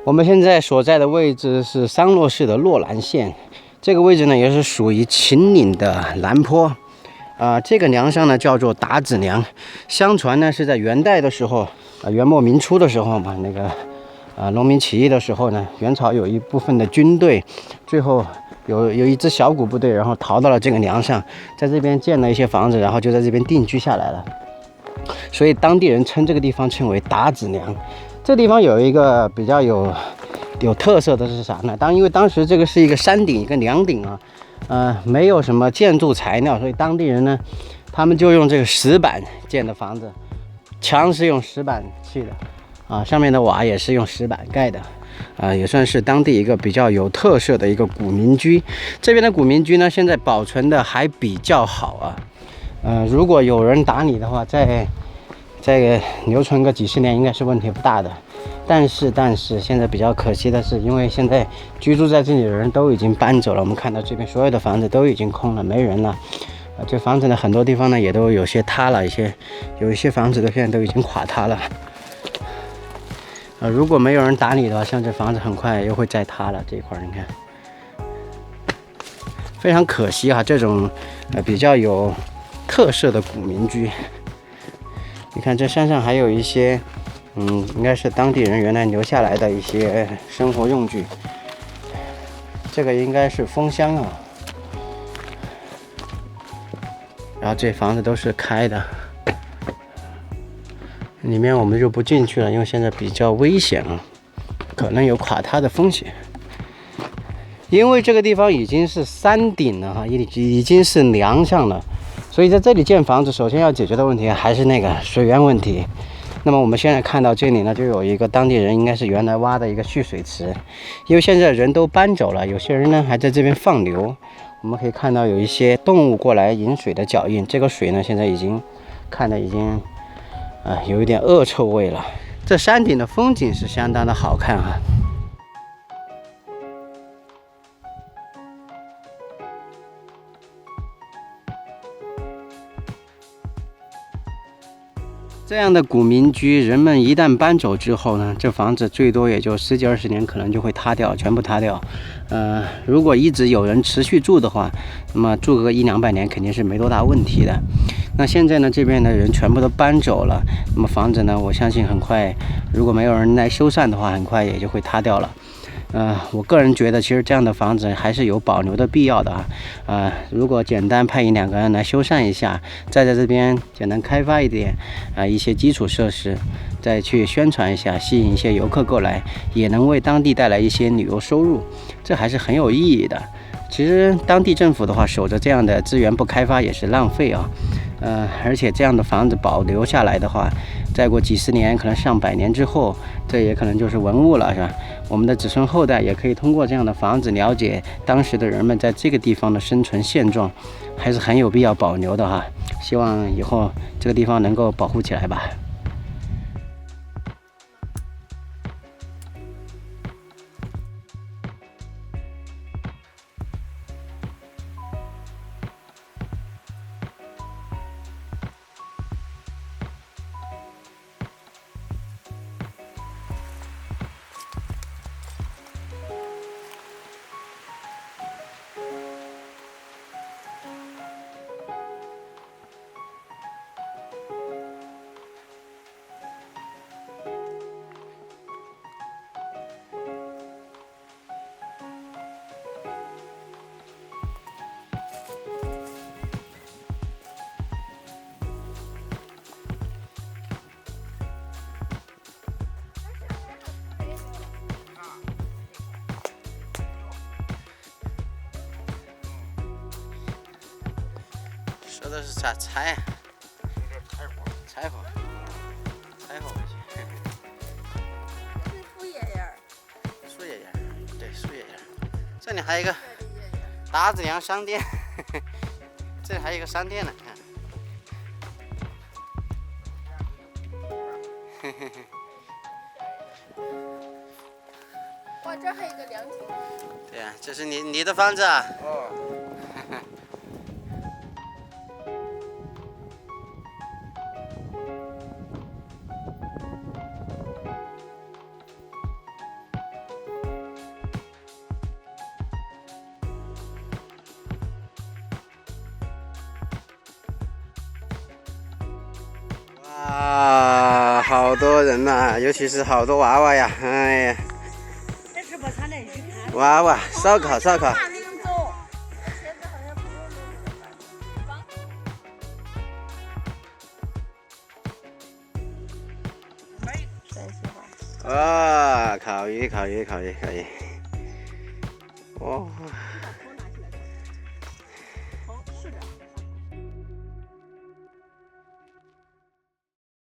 我们现在所在的位置是商洛市的洛兰县，这个位置呢也是属于秦岭的南坡。这个梁上呢叫做打子梁，相传呢是在元代的时候，元末明初的时候嘛，那个农民起义的时候呢，元朝有一部分的军队，最后有一支小股部队，然后逃到了这个梁上，在这边建了一些房子，然后就在这边定居下来了。所以当地人称这个地方称为打子梁。这地方有一个比较有特色的是啥呢？因为当时这个是一个山顶，一个梁顶啊，没有什么建筑材料，所以当地人呢，他们就用这个石板建的房子，墙是用石板砌的，上面的瓦也是用石板盖的，也算是当地一个比较有特色的一个古民居。这边的古民居呢，现在保存的还比较好啊，如果有人打理的话，再留存个几十年，应该是问题不大的。但是现在比较可惜的是，因为现在居住在这里的人都已经搬走了，我们看到这边所有的房子都已经空了，没人了。这房子呢，很多地方呢也都有些塌了，有一些房子的现在都已经垮塌了。如果没有人打理的话，像这房子很快又会再塌了。这一块你看，非常可惜啊，这种比较有特色的古民居。你看这山上还有一些应该是当地人原来留下来的一些生活用具。这个应该是风箱啊，然后这房子都是开的，里面我们就不进去了，因为现在比较危险啊，可能有垮塌的风险。因为这个地方已经是山顶了哈，已经是梁上了，所以在这里建房子，首先要解决的问题还是那个水源问题。那么我们现在看到这里呢，就有一个当地人应该是原来挖的一个蓄水池，因为现在人都搬走了，有些人呢还在这边放牛。我们可以看到有一些动物过来饮水的脚印，这个水呢现在已经有一点恶臭味了。这山顶的风景是相当的好看啊。这样的古民居，人们一旦搬走之后呢，这房子最多也就10几20年，可能就会塌掉，全部塌掉。如果一直有人持续住的话，那么住个100-200年肯定是没多大问题的。那现在呢，这边的人全部都搬走了，那么房子呢，我相信很快，如果没有人来修缮的话，很快也就会塌掉了。我个人觉得，其实这样的房子还是有保留的必要的如果简单派1-2个人来修缮一下，再在这边简单开发一点一些基础设施，再去宣传一下，吸引一些游客过来，也能为当地带来一些旅游收入，这还是很有意义的。其实当地政府的话，守着这样的资源不开发也是浪费而且这样的房子保留下来的话，再过几十年，可能上百年之后，这也可能就是文物了，是吧？我们的子孙后代也可以通过这样的房子了解当时的人们在这个地方的生存现状，还是很有必要保留的希望以后这个地方能够保护起来吧。说的是啥柴？柴火回去。树叶叶，对，树叶叶。这里还有一个打子梁商店，这里还有一个商店呢，看。哇，这还有一个凉亭。对啊，这是你的房子啊。啊，好多人呐、尤其是好多娃娃呀！哎呀，娃娃烧烤烧烤。哇，烤鱼，烤鱼，烤鱼，烤鱼！哦。